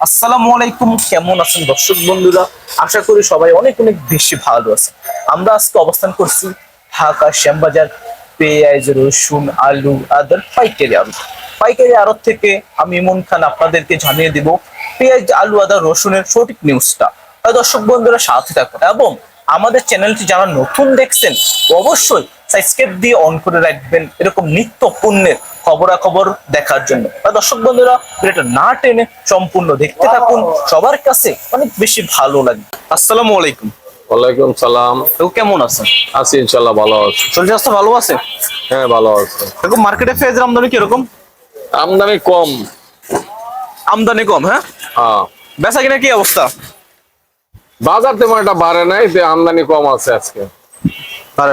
আসসালামু আলাইকুম, কেমন আছেন দর্শক বন্ধুরা? আশা করি সবাই অনেক অনেক বেশি ভালো আছে। আমরা আজকে অবস্থান করছি ঢাকা শ্যামবাজার পেঁয়াজ, রসুন, আলু, আদার পাইকারি আড়ত থেকে। আমি ইমন খান আপনাদেরকে জানিয়ে দিব পেঁয়াজ, আলু, আদা, রসুনের সঠিক নিউজটা। দর্শক বন্ধুরা সাথে থাকুন এবং আমাদের চ্যানেলটি যারা নতুন দেখছেন অবশ্যই সাবস্ক্রাইব দিয়ে অন করে রাখবেন এরকম নিত্য পণ্যের খবরাখবর দেখার জন্য। দর্শক বন্ধুরা এটা না টেনে সম্পূর্ণ দেখতে থাকুন, সবার কাছে অনেক বেশি ভালো লাগবে। আসসালামু আলাইকুম। ওয়ালাইকুম সালাম। তো কেমন আছেন? আছি ইনশাল্লাহ, ভালো আছি। শরীর স্বাস্থ্য ভালো আছে? হ্যাঁ, ভালো আছে। এরকম মার্কেটে পেঁয়াজের আমদানি কিরকম? আমদানি কম। আমদানি কম, হ্যাঁ। হ্যাঁ, বেচা কিনা কি অবস্থা? বাজার তেমন একটা বাড়ে নাই, যে আমদানি কম আছে আজকে।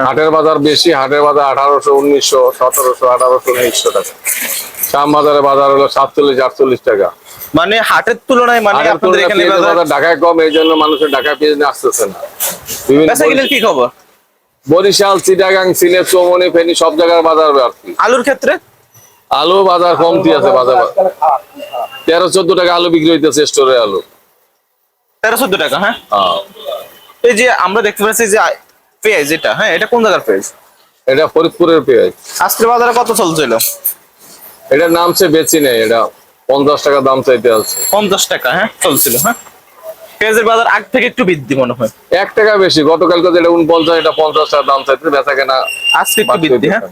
হাটের বাজার বেশি, হাটের বাজার 1800, 1900, 1700, 1800, 1900 টাকা। শাম বাজারের বাজার হলো 47, 48 টাকা। মানে হাটের তুলনায় মানে হাটের আপনাদের তুলনায় এখানে পেঁয়াজের বাজার ঢাকায় কম, এই জন্য মানুষের ঢাকায় পেঁয়াজ নিয়ে আসতেছে না। বেচা কিনার কি খবর? বরিশাল, চিটাগাং, সিলেট, চৌমনি, ফেনী সব জায়গার বাজার বাড়তি। আলুর ক্ষেত্রে আলু বাজার কমতি আছে, বাজার 13-14 টাকা আলু বিক্রি হইতেছে স্টোরে আলু। 13-14 টাকা, হ্যাঁ। হ্যাঁ, এই যে আমরা দেখতে পাচ্ছি যে পেঁয়াজ, এটা হ্যাঁ, এটা কোন জায়গার পেঁয়াজ? এটা ফরিদপুরের পেঁয়াজ। আজকের বাজারে কত চলছিল? এটার নামছে বেচি নেই, এটা 50 টাকা দাম চাইতে আছে। 50 টাকা, হ্যাঁ, চলছিল, হ্যাঁ। পেঁয়াজের বাজার আগ থেকে একটু বৃদ্ধি মনে হয়। 1 টাকা বেশি, গতকালকে যেটা 49, এটা 50 টাকা দাম চাইতে, বেচা কেনা আজকে একটু বৃদ্ধি, হ্যাঁ।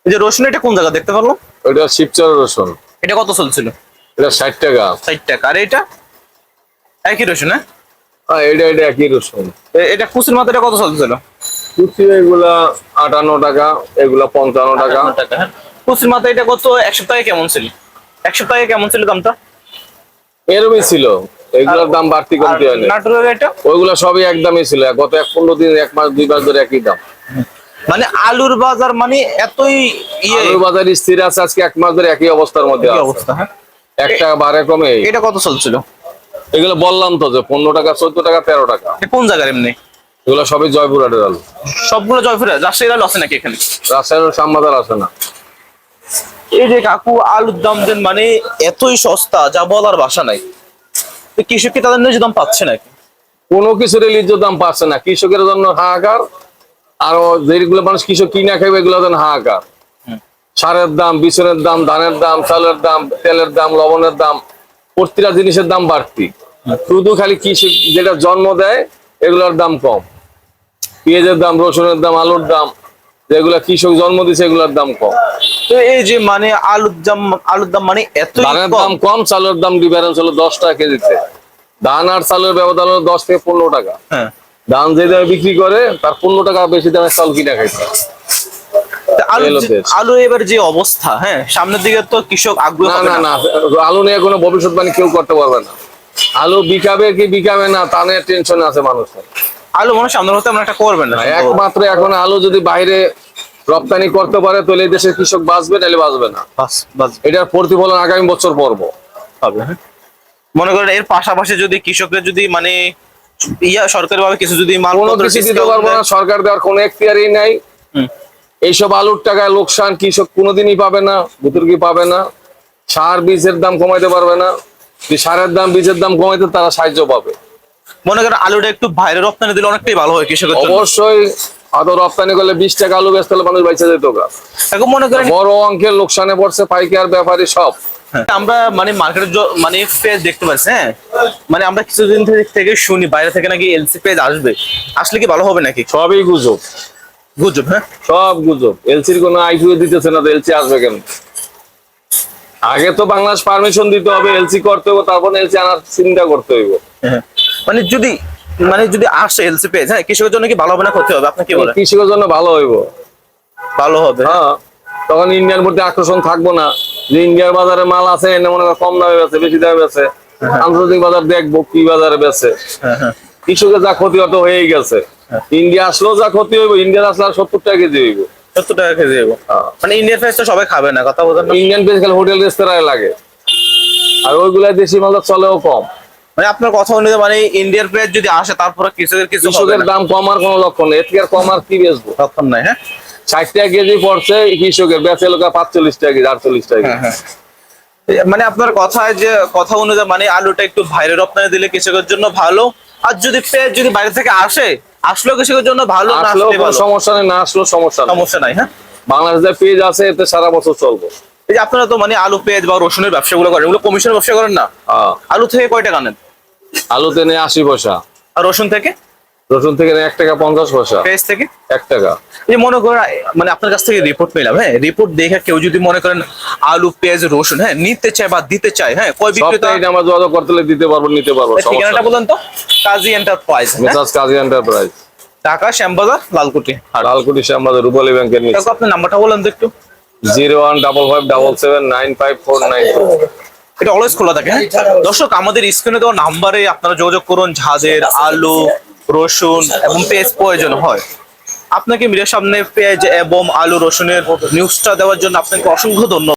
এই যে রসুন, এটা কোন জায়গা দেখতে পারলো? ওইটা শিবচর রসুন। এটা কত চলছিল? এটা 60 টাকা। 60 টাকা। আর এটা একই রসুন, হ্যাঁ। এটা একই রসুন। এটা কুচির মাথাটা কত চলছিল? কুচি এগুলা 58 টাকা, এগুলা 55 টাকা। হ্যাঁ। কুচির মাথা এটা কত? এক সপ্তাহে কেমন ছিল? এক সপ্তাহে কেমন ছিল দামটা? এরকমই ছিল, এগুলোর দাম বাড়তি কমতি হয় না। নাটোরের এটা? ওইগুলা সবই একদমই ছিল, গত 15 দিন, 1 মাস 2 মাস ধরে একই দাম। মানে আলুর বাজার মানে এতই আলুর বাজার স্থির আছে আজকে 1 মাস ধরে একই অবস্থার মধ্যে আছে। অবস্থা, হ্যাঁ। 1 টাকা বাড়ে কমে। এটা কত চলছিল? এগুলো বললাম তো যে 15 টাকা, 14 টাকা, 13 টাকা। কোন জায়গার এমনি? এগুলো সবই জয়পুরহাটের আলু। সবগুলো জয়পুরে? রাজশাহীর আলু আছে নাকি এখানে? রাজশাহীর শ্যামবাজার আসে না। এই যে কাকু আলুর দাম দেন মানে এতই সস্তা যা বলার ভাষা নাই। তো কৃষক কি তাদের ন্যায্য দাম পাচ্ছে নাকি? কোনো কিছুর ন্যায্য দাম পাচ্ছে না, কৃষকের জন্য হাহাকার। আর যেগুলো মানুষ কৃষক কিনা খাবে এগুলোর জন্য হাহাকার। সারের দাম, বিছনের দাম, ধানের দাম, চালের দাম, তেলের দাম, লবণের দাম, প্রতিটা জিনিসের দাম বাড়তি। শুধু খালি কৃষক যেটা জন্ম দেয় এগুলোর দাম কম। পেঁয়াজের দাম, রসুনের দাম, আলুর দাম, যেগুলা কৃষক জন্ম দিচ্ছে এগুলোর দাম কম। তো এই যে মানে আলুর দাম মানে এতই ধানের কম। দাম কম, চালের দাম ডিফারেন্স হলো 10 টাকা কেজিতে। ধান আর চালের ব্যবধান হলো 10 থেকে 15 টাকা। হ্যাঁ। ধান যে দামে বিক্রি করে তার 15 টাকা বেশি দামে চাল কিনা খাইতে। আলু এবার যে অবস্থা, হ্যাঁ, সামনের দিকে তো কৃষক আগ্রহ না না না, আলু নিয়ে কোনো ভবিষ্যৎবাণী কেউ করতে পারবে না। আলু বিকাবে কি বিকাবে না তা নিয়ে টেনশন আছে মানুষের। আলু মনে সামনের হতে আমরা একটা করবেন না। একমাত্র এখন আলু যদি বাইরে রপ্তানি করতে পারে তাহলে এই দেশের কৃষক বাঁচবে, নাহলে বাঁচবে না। এটার প্রতিফলন আগামী বছর পড়বো হবে, হ্যাঁ। মনে করেন এর পাশাপাশি যদি কৃষকরা যদি মানে সরকারি ভাবে কিছু যদি কোনো কিছু দিতে পারবো না, সরকার দেওয়ার কোনো এখতিয়ারই নাই। এইসব আলুর টাকায় লোকসান কৃষক কোনোদিনই পাবে না, বুতুর্কি পাবে না। সার বীজের দাম কমাইতে পারবে না, সারের দাম, বীজের দাম কমাইতে তারা সাহায্য পাবে। মনে করেন আলুটা একটু বাইরে রপ্তানি দিলে অনেকটাই ভালো হয় কৃষকের জন্য। অবশ্যই আদৌ রপ্তানি করলে 20 টাকা আলু বেচতে হলে মানুষ বাইচে যেত। এখন মনে করেন বড় অঙ্কের লোকসানে পড়ছে পাইকার, ব্যাপারী সব। আমরা মানে মার্কেটের মানে পেজ দেখতে পাচ্ছি, হ্যাঁ, মানে আমরা কিছুদিন থেকে শুনি বাইরে থেকে নাকি এলসি পেজ আসবে। আসলে কি ভালো হবে নাকি? সবই গুজব। গুজব, হ্যাঁ, সব গুজব। এলসির কোনো আইপিও দিতেছে না, তো এলসি আসবে কেন? আগে তো বাংলাদেশ পারমিশন দিতে হবে, এলসি করতে হবে, তারপর এলসি আনার চিন্তা করতে হইব। মানে যদি আসে এলসি পেজ, হ্যাঁ, কৃষকের জন্য কি ভালো হবে না ক্ষতি হবে? আপনি কি বলেন? কৃষকের জন্য ভালো হইব, ভালো হবে, হ্যাঁ। তখন ইন্ডিয়ার প্রতি আকর্ষণ থাকবো না, যে ইন্ডিয়ার বাজারে মাল আছে এনে মনে কম দামে বেছে, বেশি দামে বেছে। আন্তর্জাতিক বাজার দেখবো কি বাজারে বেছে। কৃষকের যা ক্ষতি হতো হয়েই গেছে। ইন্ডিয়া আসলেও যা ক্ষতি হইব, ইন্ডিয়ার আসলে 70 টাকা কেজি হইব। 70 টাকা কেজি হইব। মানে ইন্ডিয়ান পেজ তো সবাই খাবে না, কথা বলেন। ইন্ডিয়ান পেজ খালি হোটেল রেস্তোরাঁয় লাগে, আর ওইগুলা দেশি মাল চলেও কম। মানে আপনার কথা অনুযায়ী মানে ইন্ডিয়ার পেজ যদি আসে তারপরে কৃষকের দাম কমার কোনো লক্ষণ নেই। এর কম আর কি বেচবো? লক্ষণ নাই, হ্যাঁ। 60 টাকা কেজি পড়ছে কৃষকের, বেচে লোক 45 টাকা কেজি, 48 টাকা। মানে আপনার কথায় যে কথা অনুযায়ী মানে আলুটা একটু বাইরে রপ্তানি দিলে কৃষকের জন্য ভালো, আর যদি পেঁয়াজ যদি বাইরে থেকে আসলেও কৃষকের জন্য ভালো, না আসলেও আসলে কোনো ভালো? সমস্যা নেই, না আসলেও সমস্যা নেই। সমস্যা নাই, হ্যাঁ। বাংলাদেশে পেঁয়াজ আছে, এতে সারা বছর চলবে। এই যে আপনারা তো মানে আলু পেঁয়াজ বা রসুনের ব্যবসাগুলো করেন, এগুলো কমিশনের ব্যবসা করেন না? হ্যাঁ, আলু থেকে কয় টাকা নেন? আলুতে নেই 80 পয়সা, আর রসুন থেকে? রসুন থেকে নেই 1 টাকা 50 পয়সা, পেঁয়াজ থেকে? 1 টাকা। এই যে মনে করেন মানে আপনার কাছ থেকে রিপোর্ট পেলাম, হ্যাঁ, রিপোর্ট দেখে কেউ যদি মনে করেন আলু পেঁয়াজ রসুন, হ্যাঁ, নিতে চায় বা দিতে চায়, হ্যাঁ, কয় বিক্রেতা? সপ্তাহে আমার যোগাযোগ করতে হলে দিতে পারবো, নিতে পারবো, সমস্যা ঠিকানাটা নেই। বলেন তো। কাজী এন্টারপ্রাইজ, হ্যাঁ, মেসার্স কাজী এন্টারপ্রাইজ, ঢাকা শ্যামবাজার লালকুটি। আর লালকুটি শ্যামবাজার রূপালী ব্যাংকের নিচে। কাকু আপনার নাম্বারটা বলেন তো একটু। 01557795492। এটা অলওয়েজ খোলা থাকে, হ্যাঁ? দর্শক, আমাদের স্ক্রিনে দেওয়া নাম্বারে আপনারা যোগাযোগ করুন যাদের আলু রসুন এবং পেঁয়াজ প্রয়োজন হয়। আপনাকে মিডিয়ার সামনে পেঁয়াজ এবং আলু রসুনের নিউজটা দেওয়ার জন্য আপনাকে অসংখ্য ধন্যবাদ।